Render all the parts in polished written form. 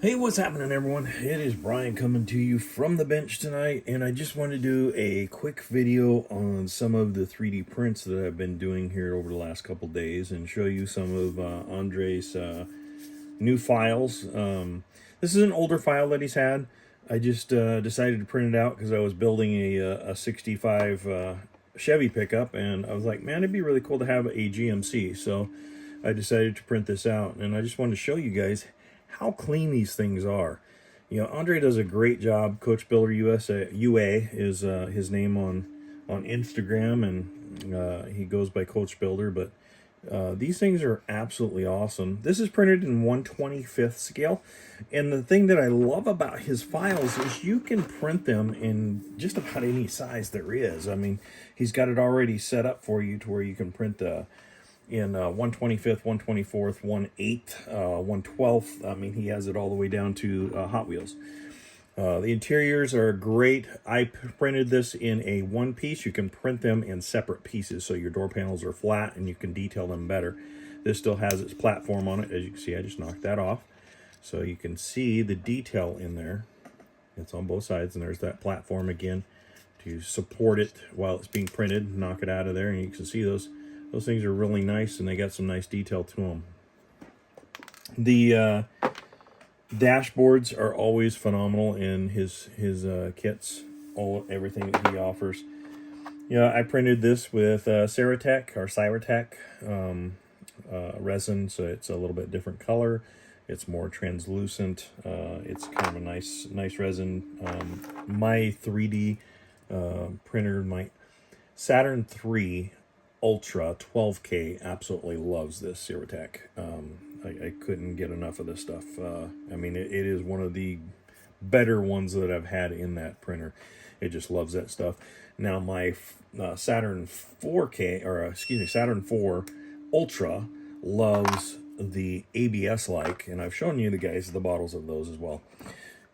Hey, what's happening, everyone? It is Brian coming to you from the bench tonight, and I just want to do a quick video on some of the 3D prints that I've been doing here over the last couple days and show you some of Andrey's new files. This is an older file that he's had. I just decided to print it out because I was building a 65 Chevy pickup, and I was like, man, it'd be really cool to have a GMC. So I decided to print this out, and I just wanted to show you guys how clean these things are. You know, Andrey does a great job. Coach Builder USA UA is his name on Instagram, and he goes by Coach Builder. But these things are absolutely awesome. This is printed in 1/25th scale, and the thing that I love about his files is you can print them in just about any size there is. I mean, he's got it already set up for you to where you can print in 1/25th, 1/24th, 1/8th, 1/12th. I mean, he has it all the way down to Hot Wheels. The interiors are great. I printed this in a one piece. You can print them in separate pieces so your door panels are flat and you can detail them better. This still has its platform on it. As you can see, I just knocked that off. So you can see the detail in there. It's on both sides, and there's that platform again to support it while it's being printed. Knock it out of there, and you can see those things are really nice, and they got some nice detail to them. The dashboards are always phenomenal in his kits, everything that he offers. Yeah, I printed this with Ceratec or Cyratec resin, so it's a little bit different color. It's more translucent. It's kind of a nice resin. My 3D printer, my Saturn 3 Ultra 12K absolutely loves this Ceratec. I couldn't get enough of this stuff. I mean, it is one of the better ones that I've had in that printer. It just loves that stuff. Now my Saturn 4K, or excuse me, Saturn 4 Ultra loves the ABS-like, and I've shown you the bottles of those as well.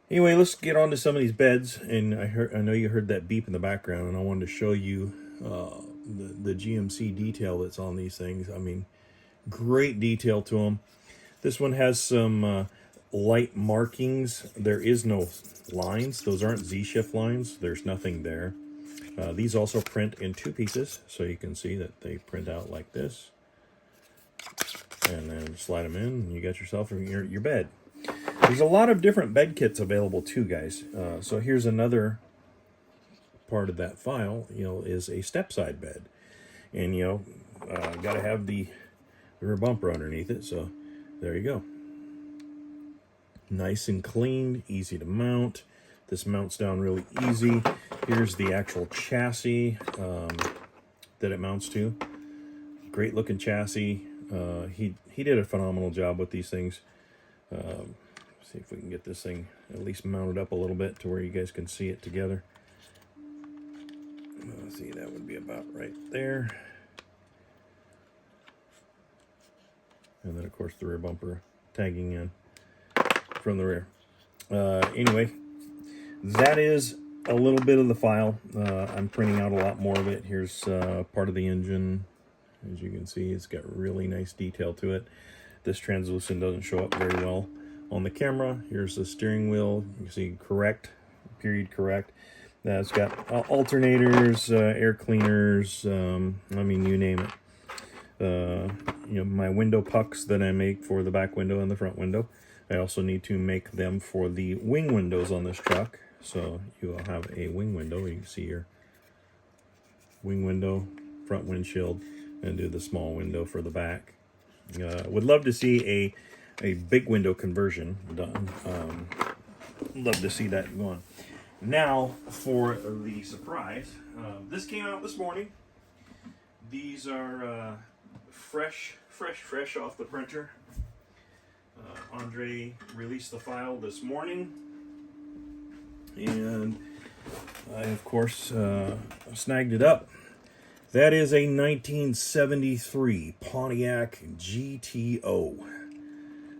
Anyway, let's get on to some of these beds, and I know you heard that beep in the background, and I wanted to show you the GMC detail that's on these things. I mean, great detail to them. This one has some light markings. There is no lines. Those aren't Z-shift lines. There's nothing there. These also print in two pieces, so you can see that they print out like this. And then slide them in, and you got yourself your bed. There's a lot of different bed kits available too, guys. So here's another part of that file, is a step side bed. And, got to have the rear bumper underneath it, so there you go. Nice and clean, easy to mount. This mounts down really easy. Here's the actual chassis that it mounts to. Great looking chassis. He did a phenomenal job with these things. See if we can get this thing at least mounted up a little bit to where you guys can see it together. Let's see, that would be about right there. And then, of course, the rear bumper tagging in from the rear. Anyway, that is a little bit of the file. I'm printing out a lot more of it. Here's part of the engine. As you can see, it's got really nice detail to it. This translucent doesn't show up very well on the camera. Here's the steering wheel. You can see correct, period correct. It's got alternators, air cleaners, I mean, you name it. My window pucks that I make for the back window and the front window. I also need to make them for the wing windows on this truck. So you will have a wing window. You can see your wing window, front windshield, and do the small window for the back. Would love to see a big window conversion done. Love to see that going. Now for the surprise. This came out this morning. These are fresh off the printer. Andrey released the file this morning, and I of course snagged it up. That is a 1973 Pontiac GTO.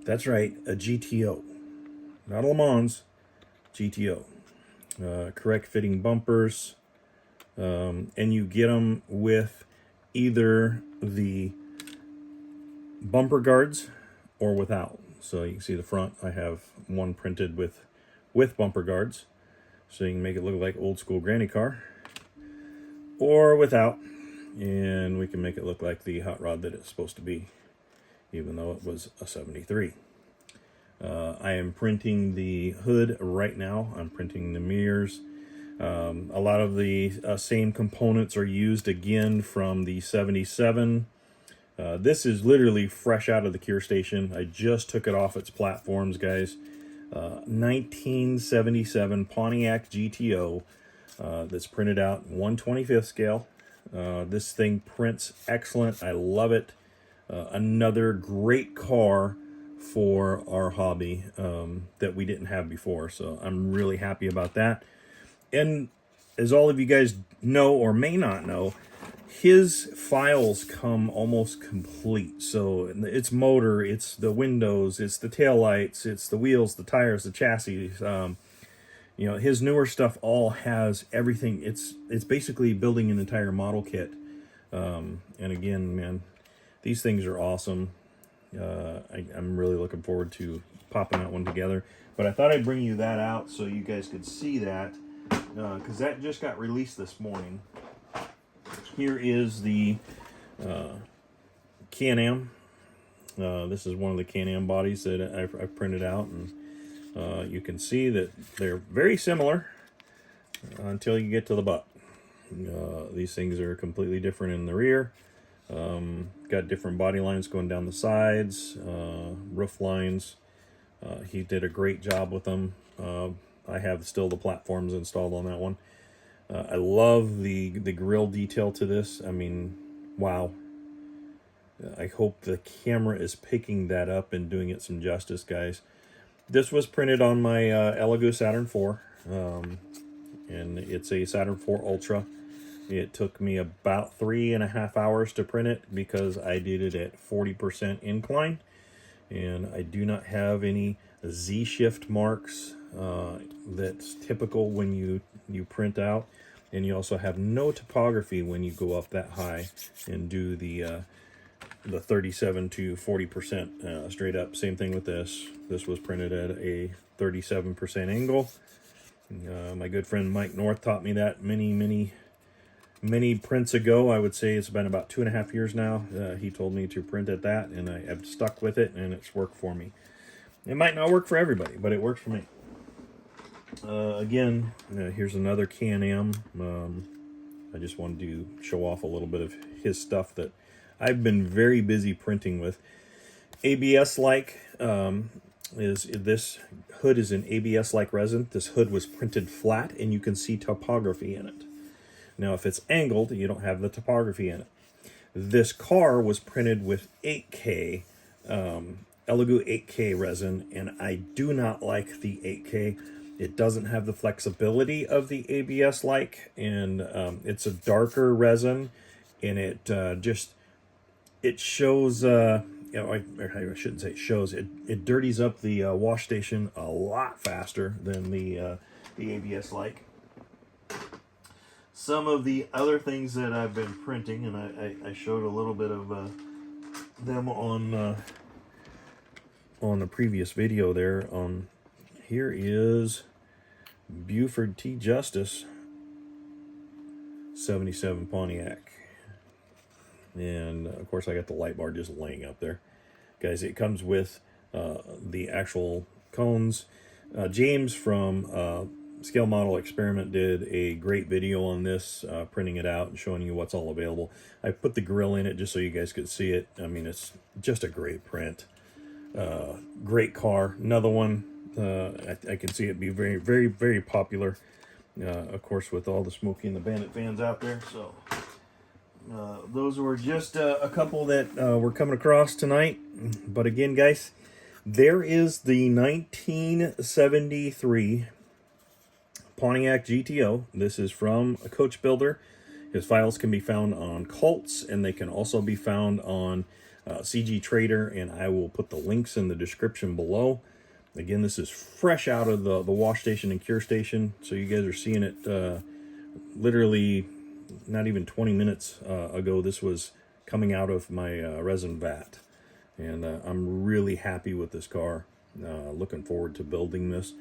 That's right, a GTO. Not a Le Mans, GTO. Correct fitting bumpers. And you get them with either the bumper guards or without. So you can see the front, I have one printed with bumper guards, so you can make it look like old school granny car, or without, and we can make it look like the hot rod that it's supposed to be, even though it was a 73. I am printing the hood right now. I'm printing the mirrors. A lot of the same components are used again from the 77. This is literally fresh out of the cure station. I just took it off its platforms, guys. 1977 Pontiac GTO that's printed out in 1/25th scale. This thing prints excellent. I love it. Another great car for our hobby that we didn't have before, so I'm really happy about that. And as all of you guys know or may not know, his files come almost complete. So it's motor, it's the windows, it's the tail lights, it's the wheels, the tires, the chassis. You know, his newer stuff all has everything. It's basically building an entire model kit. And again, man, these things are awesome. I'm really looking forward to popping that one together. But I thought I'd bring you that out so you guys could see that, because that just got released this morning. Here is the Canam. This is one of the Canam bodies that I've printed out, and you can see that they're very similar until you get to the butt. These things are completely different in the rear. Got different body lines going down the sides, roof lines. He did a great job with them. I have still the platforms installed on that one. I love the grill detail to this. I mean, wow. I hope the camera is picking that up and doing it some justice, guys. This was printed on my Elegoo Saturn IV, and it's a Saturn IV Ultra. It took me about 3.5 hours to print it because I did it at 40% incline, and I do not have any Z-shift marks that's typical when you print out, and you also have no topography when you go up that high and do the 37 to 40% straight up. Same thing with this. This was printed at a 37% angle. My good friend Mike North taught me that many prints ago. I would say it's been about 2.5 years now. He told me to print at that, and I have stuck with it, and it's worked for me. It might not work for everybody, but it works for me. Again, here's another Canam. I just wanted to show off a little bit of his stuff that I've been very busy printing with. ABS-like is this hood is in ABS-like resin. This hood was printed flat, and you can see topography in it. Now, if it's angled, you don't have the topography in it. This car was printed with 8K, Elegoo 8K resin, and I do not like the 8K. It doesn't have the flexibility of the ABS-like, and it's a darker resin, and it shows, you know, I shouldn't say it shows, it dirties up the wash station a lot faster than the ABS-like. Some of the other things that I've been printing, and I showed a little bit of them on the previous video there. Here is Buford Justice 77 Pontiac. And of course I got the light bar just laying up there. Guys, it comes with the actual cones. James from Scale Model Experiment did a great video on this, printing it out and showing you what's all available. I put the grill in it just so you guys could see it. I mean, it's just a great print. Great car. Another one, I can see it be very popular, of course, with all the Smokey and the Bandit fans out there. So those were just a couple that we're coming across tonight. But again, guys, there is the 1973 Pontiac GTO. This is from a coach builder. His files can be found on Cults, and they can also be found on CG Trader, and I will put the links in the description below. Again, this is fresh out of the wash station and cure station, so you guys are seeing it literally not even 20 minutes ago. This was coming out of my resin vat. And I'm really happy with this car. Looking forward to building this,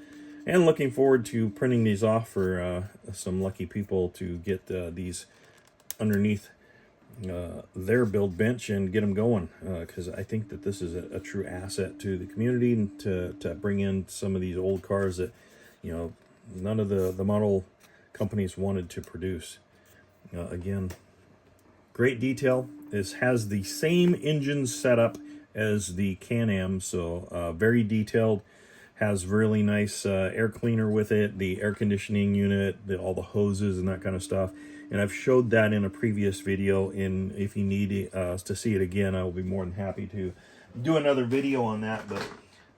and looking forward to printing these off for some lucky people to get these underneath their build bench and get them going, because I think that this is a true asset to the community, and to bring in some of these old cars that, you know, none of the model companies wanted to produce. Again, great detail. This has the same engine setup as the Canam, so very detailed. Has really nice air cleaner with it, the air conditioning unit, all the hoses and that kind of stuff. And I've showed that in a previous video, and if you need to see it again, I will be more than happy to do another video on that. But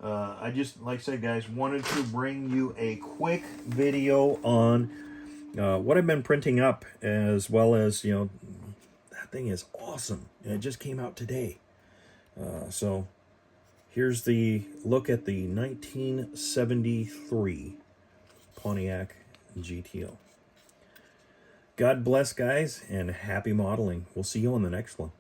I just, like I said, guys, wanted to bring you a quick video on what I've been printing up, as well as, you know, that thing is awesome. And it just came out today. So here's the look at the 1973 Pontiac GTO. God bless, guys, and happy modeling. We'll see you on the next one.